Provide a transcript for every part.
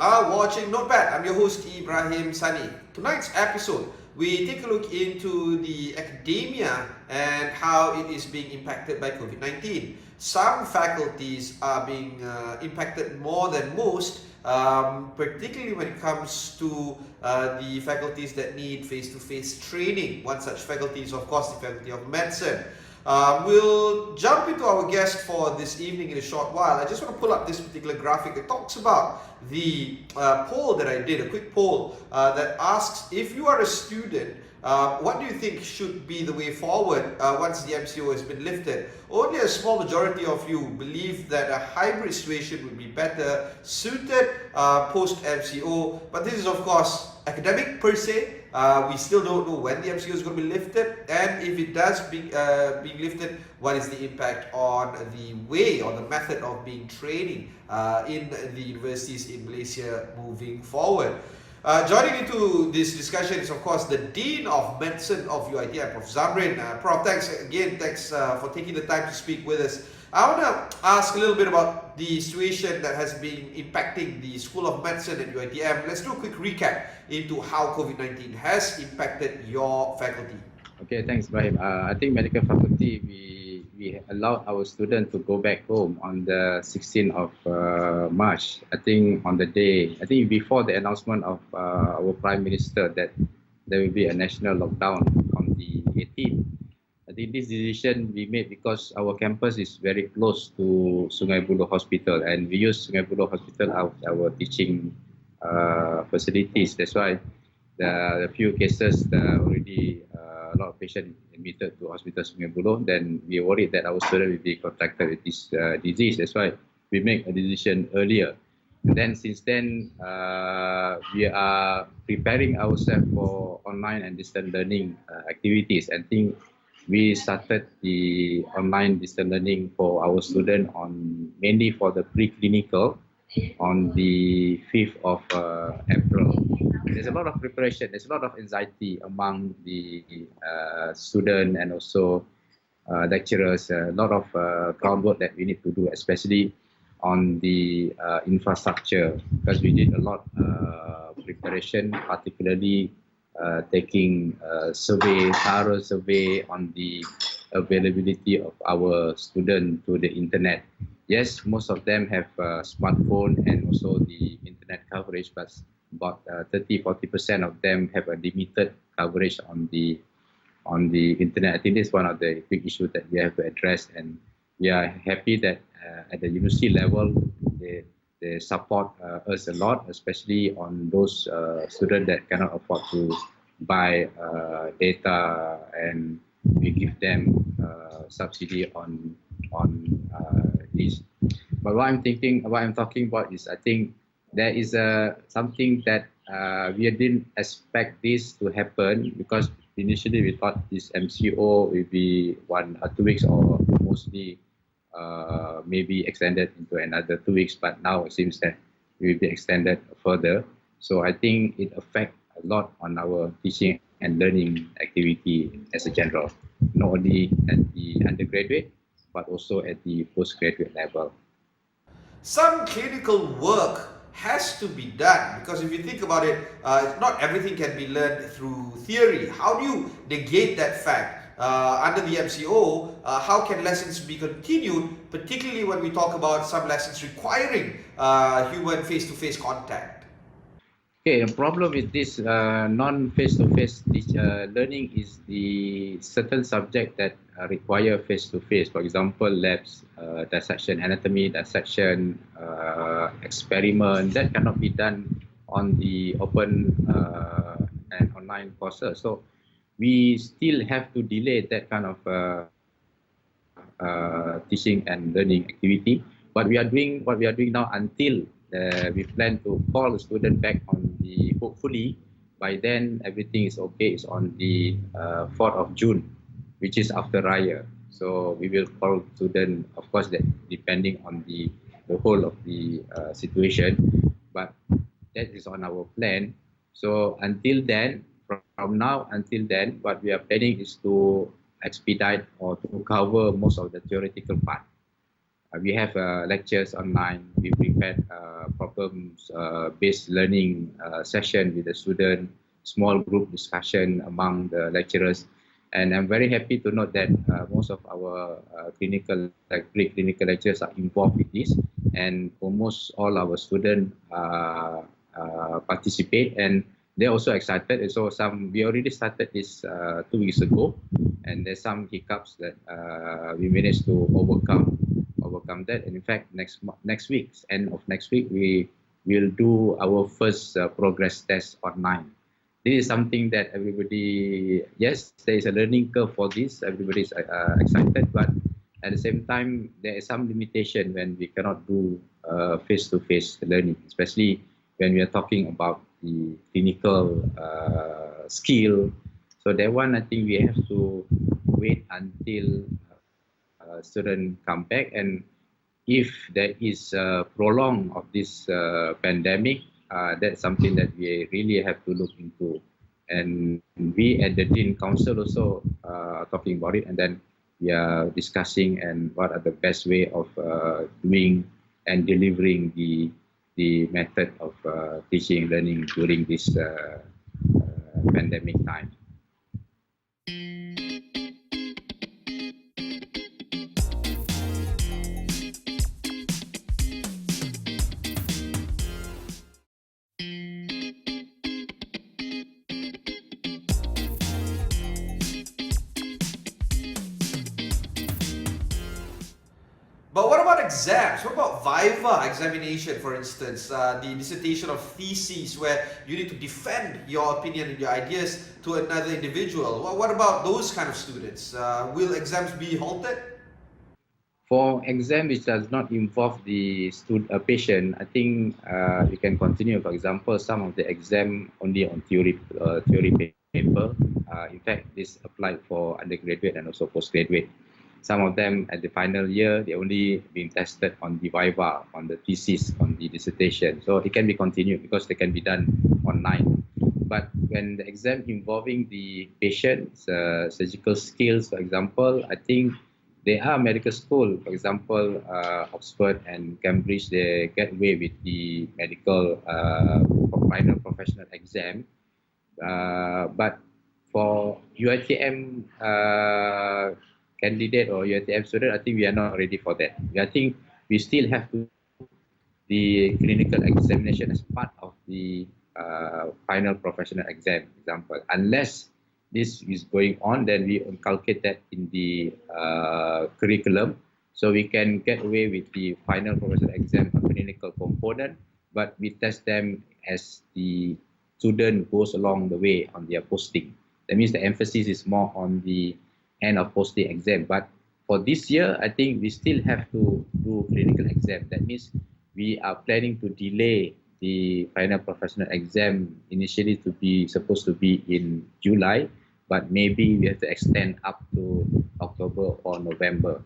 are watching Notepad. I'm your host Ibrahim Sani. Tonight's episode, we take a look into the academia and how it is being impacted by COVID-19. Some faculties are being impacted more than most, particularly when it comes to the faculties that need face-to-face training. One such faculty is, of course, the Faculty of Medicine. We'll jump into our guest for this evening in a short while. I just want to pull up this particular graphic that talks about the poll that I did, a quick poll that asks, if you are a student, what do you think should be the way forward once the MCO has been lifted? Only a small majority of you believe that a hybrid situation would be better suited post-MCO, but this is of course academic per se. We still don't know when the MCO is going to be lifted, and if it does being lifted, what is the impact on the way or the method of being training in the universities in Malaysia moving forward. Joining into this discussion is, of course, the Dean of Medicine of UiTM, Prof Zamrin. Prof, thanks for taking the time to speak with us. I want to ask a little bit about the situation that has been impacting the School of Medicine at UiTM. Let's do a quick recap into how COVID-19 has impacted your faculty. Okay, thanks, Ibrahim. I think medical faculty, we allowed our students to go back home on the 16th of March. I think on the day, I think before the announcement of our Prime Minister that there will be a national lockdown on the 18th. I think this decision we made because our campus is very close to Sungai Buloh Hospital, and we use Sungai Buloh Hospital as our teaching facilities. That's why the few cases already a lot of patients admitted to hospital Sungai Buloh. Then we worried that our students will be contracted with this disease. That's why we make a decision earlier. And then since then, we are preparing ourselves for online and distance learning activities. And think we started the online distance learning for our students on mainly for the preclinical on the 5th of April. There's a lot of preparation, there's a lot of anxiety among the students and also lecturers, a lot of groundwork that we need to do, especially on the infrastructure, because we did a lot preparation, particularly taking thorough survey on the availability of our students to the internet. Yes, most of them have smartphone and also the internet coverage, but about 30-40% of them have a limited coverage on the internet. I think this is one of the big issues that we have to address, and we are happy that at the university level they support us a lot, especially on those students that cannot afford to buy data, and we give them subsidy on this. But what I'm talking about is, I think there is something that we didn't expect this to happen, because initially we thought this MCO will be 1 or 2 weeks, or mostly maybe extended into another 2 weeks, but now it seems that it will be extended further. So I think it affects a lot on our teaching and learning activity as a general, not only at the undergraduate, but also at the postgraduate level. Some clinical work has to be done, because if you think about it, not everything can be learned through theory. How do you negate that fact? Under the MCO, how can lessons be continued, particularly when we talk about some lessons requiring human face-to-face contact? Okay, the problem with this non-face-to-face learning is the certain subject that require face-to-face. For example, labs, dissection, anatomy, dissection, experiment, that cannot be done on the open and online courses. So we still have to delay that kind of teaching and learning activity. But we are doing what we are doing now until we plan to call the student back on the, hopefully by then everything is okay. It's on the 4th of June, which is after Raya. So we will call student, of course, that depending on the whole of the situation, but that is on our plan. So until then, from now until then, what we are planning is to expedite or to cover most of the theoretical part. We have lectures online. We prepared problems-based learning session with the student, small group discussion among the lecturers. And I'm very happy to note that most of our clinical, like pre-clinical lecturers are involved with this, and almost all our students participate, and they're also excited. And so we already started this 2 weeks ago, and there's some hiccups that we managed to overcome that. And in fact, next week, end of next week, we will do our first progress test online. This is something that everybody, yes, there is a learning curve for this. Everybody is excited, but at the same time, there is some limitation when we cannot do face-to-face learning, especially when we are talking about the clinical skill. So that one, I think we have to wait until students come back, and if there is a prolong of this pandemic, that's something that we really have to look into. And we at the Dean Council also are talking about it, and then we are discussing and what are the best way of doing and delivering the method of teaching and learning during this pandemic time. But what about exams? What about Viva examination, for instance? The dissertation of theses where you need to defend your opinion and your ideas to another individual. What about those kind of students? Will exams be halted? For exam which does not involve the patient, I think we can continue. For example, some of the exam only on theory paper. In fact, this applied for undergraduate and also postgraduate. Some of them at the final year, they only being tested on the viva, on the thesis, on the dissertation. So it can be continued because they can be done online. But when the exam involving the patient's surgical skills, for example, I think there are medical school, for example, Oxford and Cambridge, they get away with the medical final professional exam. But for UiTM candidate or UiTM student, I think we are not ready for that. I think we still have to the clinical examination as part of the final professional exam, example. Unless this is going on, then we inculcate that in the curriculum, so we can get away with the final professional exam clinical component, but we test them as the student goes along the way on their posting. That means the emphasis is more on the end of posting exam. But for this year, I think we still have to do clinical exam. That means we are planning to delay the final professional exam initially to be supposed to be in July, but maybe we have to extend up to October or November.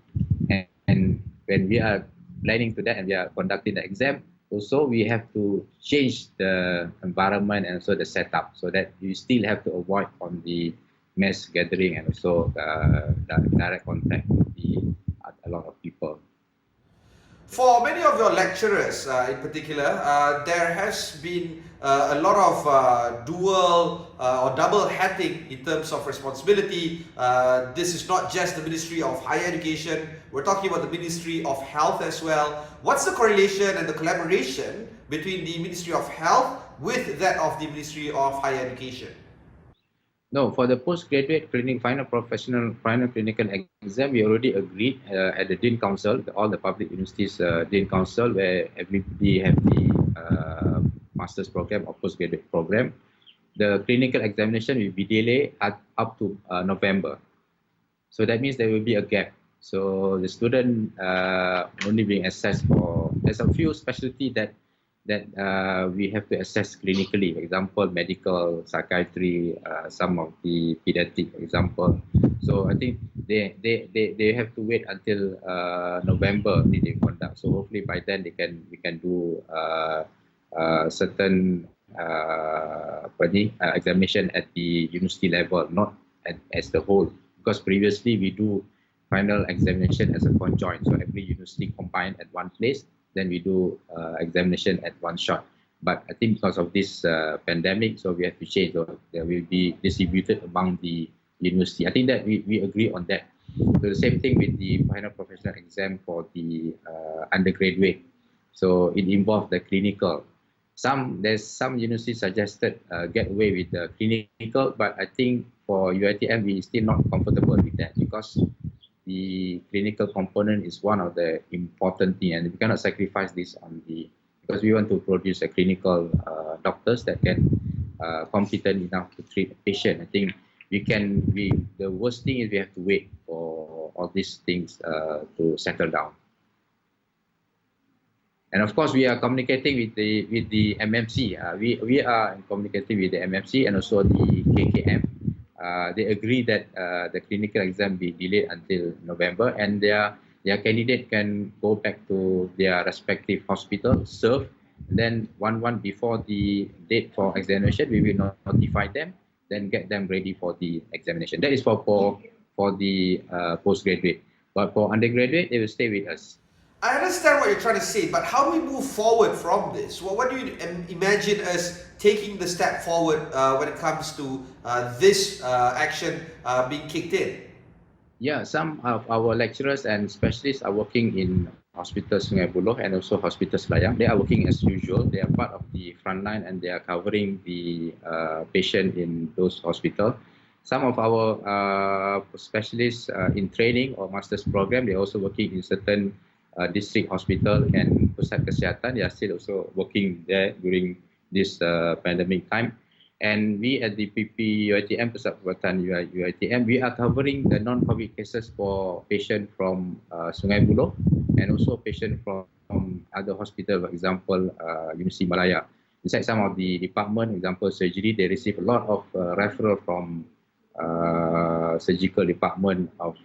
And when we are planning to that and we are conducting the exam, also we have to change the environment and also the setup so that you still have to avoid on the mass gathering and also direct contact with a lot of people. For many of your lecturers in particular, there has been a lot of dual or double hatting in terms of responsibility. This is not just the Ministry of Higher Education, we're talking about the Ministry of Health as well. What's the correlation and the collaboration between the Ministry of Health with that of the Ministry of Higher Education? No, for the postgraduate final clinical exam, we already agreed at the Dean Council, all the public universities Dean Council, where everybody have the master's program or postgraduate program. The clinical examination will be delayed up to November. So that means there will be a gap. So the student only being assessed for, there's a few specialty that we have to assess clinically. For example, medical, psychiatry, some of the pediatric, for example. So I think they have to wait until November to conduct. So hopefully by then we can do certain examination at the university level, not as the whole. Because previously we do final examination as a conjoint. So every university combined at one place, then we do examination at one shot. But I think because of this pandemic, so we have to change. So they will be distributed among the university. I think that we agree on that. So the same thing with the final professional exam for the undergraduate. So it involves the clinical. There's some universities suggested get away with the clinical, but I think for UiTM we still not comfortable with that because the clinical component is one of the important thing, and we cannot sacrifice this on the because we want to produce a clinical doctors that can competent enough to treat a patient. I think the worst thing is we have to wait for all these things to settle down. And of course, we are communicating with the MMC. We are communicating with the MMC and also the KKM. They agree that the clinical exam be delayed until November, and their candidate can go back to their respective hospital, serve. Then one before the date for examination, we will notify them, then get them ready for the examination. That is for the postgraduate. But for undergraduate, they will stay with us. I understand what you're trying to say, but how do we move forward from this? Well, what do you imagine us taking the step forward when it comes to this action being kicked in? Yeah, some of our lecturers and specialists are working in Hospital Sungai Buloh and also Hospital Selayang. They are working as usual. They are part of the front line and they are covering the patient in those hospitals. Some of our specialists in training or master's program, they are also working in certain district hospital and pusat kesihatan. They are still also working there during this pandemic time. And we at the PP UiTM, Pusat Perubatan UiTM, we are covering the non-COVID cases for patients from Sungai Buloh and also patients from other hospitals, for example, Universiti Malaya. Inside some of the department, example surgery, they receive a lot of referral from surgical department of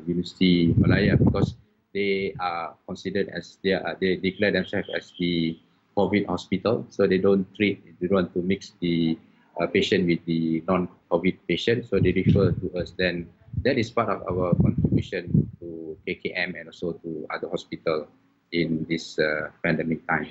Universiti Malaya because they are considered as they declare themselves as the COVID hospital, so they don't want to mix the patient with the non-COVID patient, so they refer to us. Then that is part of our contribution to KKM and also to other hospitals in this pandemic time.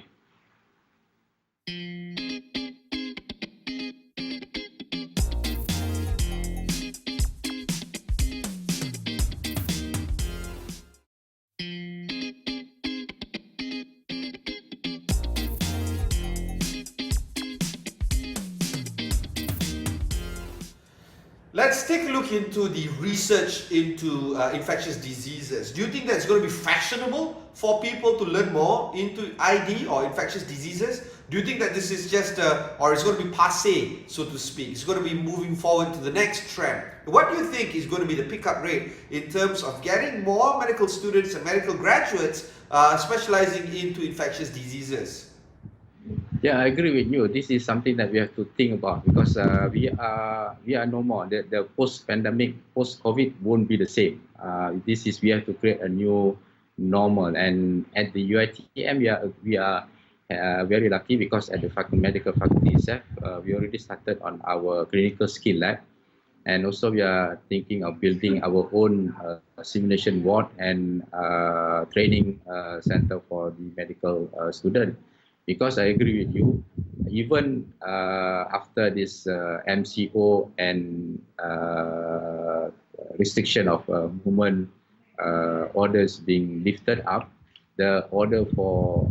Let's take a look into the research into infectious diseases. Do you think that's going to be fashionable for people to learn more into ID or infectious diseases? Do you think that this is just, or it's going to be passé, so to speak? It's going to be moving forward to the next trend. What do you think is going to be the pickup rate in terms of getting more medical students and medical graduates specializing into infectious diseases? Yeah, I agree with you. This is something that we have to think about because we are no more. The post-pandemic, post-COVID won't be the same. We have to create a new normal. And at the UiTM, we are very lucky because at the medical faculty itself, we already started on our clinical skill lab. And also we are thinking of building our own simulation ward and training center for the medical student. Because I agree with you, even after this MCO and restriction of movement orders being lifted up, the order for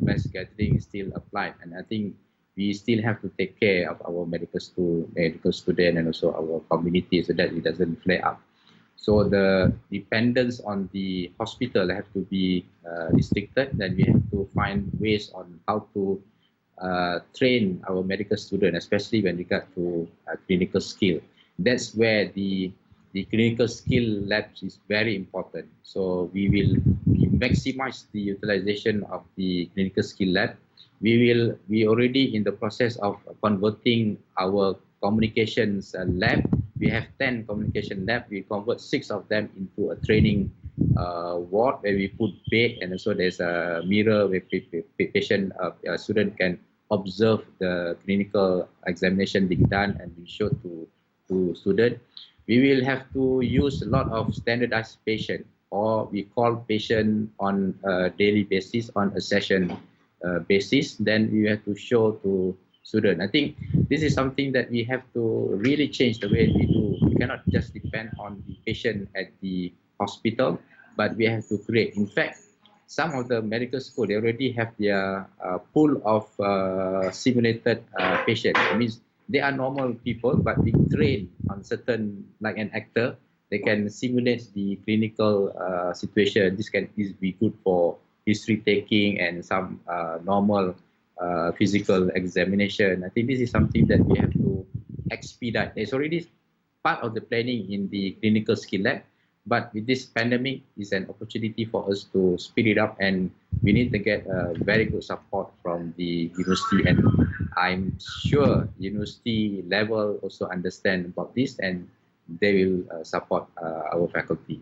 mass gathering is still applied. And I think we still have to take care of our medical student and also our community so that it doesn't flare up. So the dependence on the hospital have to be restricted. Then we have to find ways on how to train our medical students, especially when we get to clinical skill. That's where the clinical skill labs is very important. So we will maximize the utilization of the clinical skill lab. We already in the process of converting our communications lab. We have 10 communication labs. We convert 6 of them into a training ward where we put bed and also there's a mirror where student can observe the clinical examination being done and be shown to student. we will have to use a lot of standardized patient, or we call patient on a daily basis, on a session basis. Then we have to show to student. I think this is something that we have to really change the way we do. We cannot just depend on the patient at the hospital, but we have to create. In fact, some of the medical school, they already have their pool of simulated patients. It means they are normal people, but being trained on certain, like an actor, they can simulate the clinical situation. This can be good for history taking and some normal physical examination. I think this is something that we have to expedite. It's already part of the planning in the clinical skill lab, but with this pandemic, is an opportunity for us to speed it up, and we need to get very good support from the university. And I'm sure university level also understand about this, and they will support our faculty.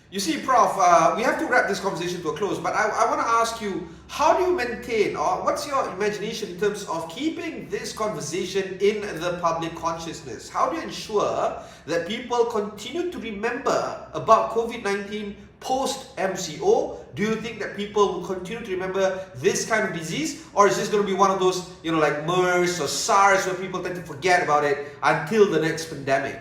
You see, Prof, we have to wrap this conversation to a close, but I want to ask you, how do you maintain, or what's your imagination in terms of keeping this conversation in the public consciousness? How do you ensure that people continue to remember about COVID-19 post-MCO? Do you think that people will continue to remember this kind of disease? Or is this going to be one of those, like MERS or SARS, where people tend to forget about it until the next pandemic?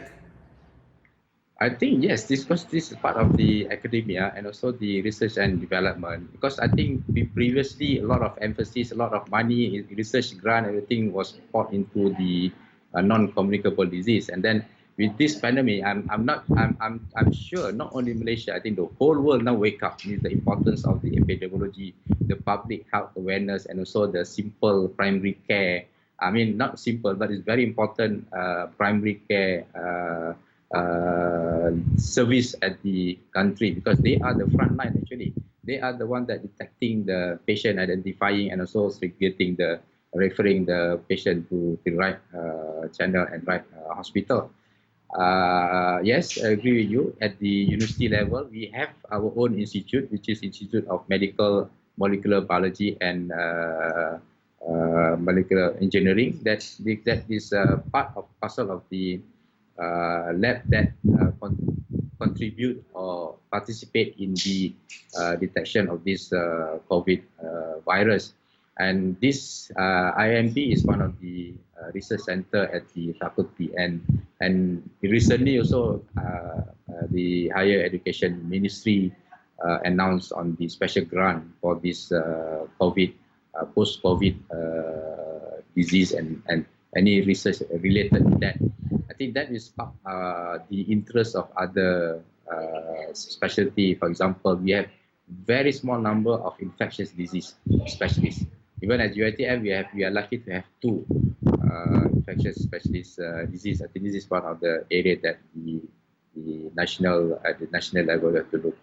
I think yes, this is part of the academia and also the research and development, because I think previously a lot of emphasis, a lot of money, research grant, everything was poured into the non-communicable disease. And then with this pandemic, I'm sure not only Malaysia, I think the whole world now wake up with the importance of the epidemiology, the public health awareness, and also the simple primary care. I mean, not simple, but it's very important primary care service at the country, because they are the front line. Actually, they are the one that detecting the patient, identifying, and also getting the referring the patient to the right channel and right hospital. Yes, I agree with you. At the university level, we have our own institute, which is Institute of Medical Molecular Biology and Molecular Engineering. That is part of parcel of the lab that contribute or participate in the detection of this COVID virus. And this IMB is one of the research center at the faculty, and recently also the Higher Education Ministry announced on the special grant for this COVID post-COVID disease and any research related to that. I think that is the interest of other specialty. For example, we have very small number of infectious disease specialists. Even at UiTM, we are lucky to have 2 infectious specialist disease. I think this is one of the area that the national at the national level have to look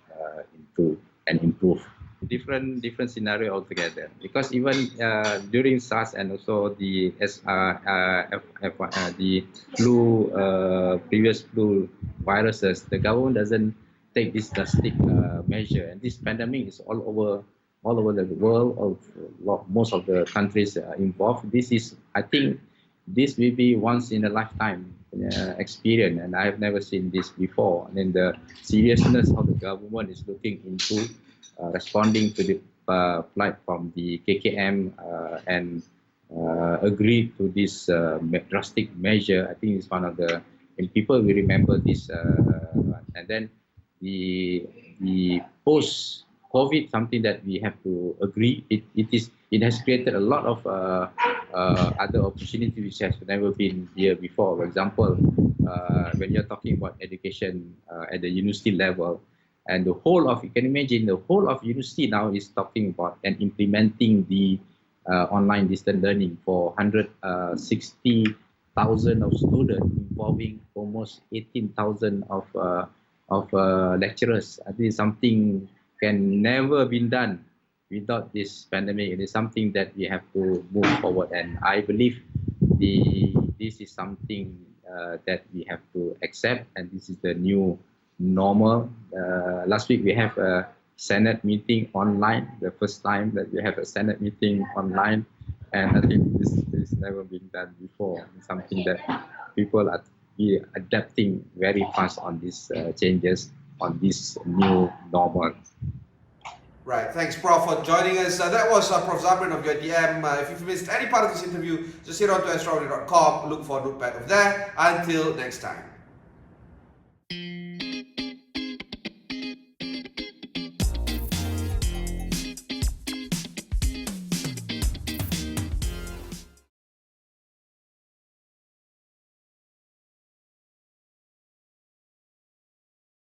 into and improve. Different scenario altogether, because even during SARS and also the the flu previous flu viruses, the government doesn't take this drastic measure, and this pandemic is all over the world. Most of the countries involved. This is, I think, this will be once in a lifetime experience, and I have never seen this before. And then the seriousness of the government is looking into responding to the flight from the KKM and agree to this drastic measure. I think it's one of the, and people will remember this. And then the post-COVID, something that we have to agree. It has created a lot of other opportunities which has never been here before. For example, when you're talking about education at the university level, and the whole of, you can imagine, the whole of university now is talking about and implementing the online distance learning for 160,000 of students, involving almost 18,000 of lecturers. I think something can never been done without this pandemic. It is something that we have to move forward, and I believe this is something that we have to accept, and this is the new normal. Last week we have a Senate meeting online, the first time that we have a Senate meeting online, and I think this has never been done before. It's something that people are we adapting very fast on these changes, on this new normal. Right, thanks Prof for joining us. That was Prof Zamrin of UiTM. If you've missed any part of this interview, just head on to astronomy.com, look for Notepad over there. Until next time.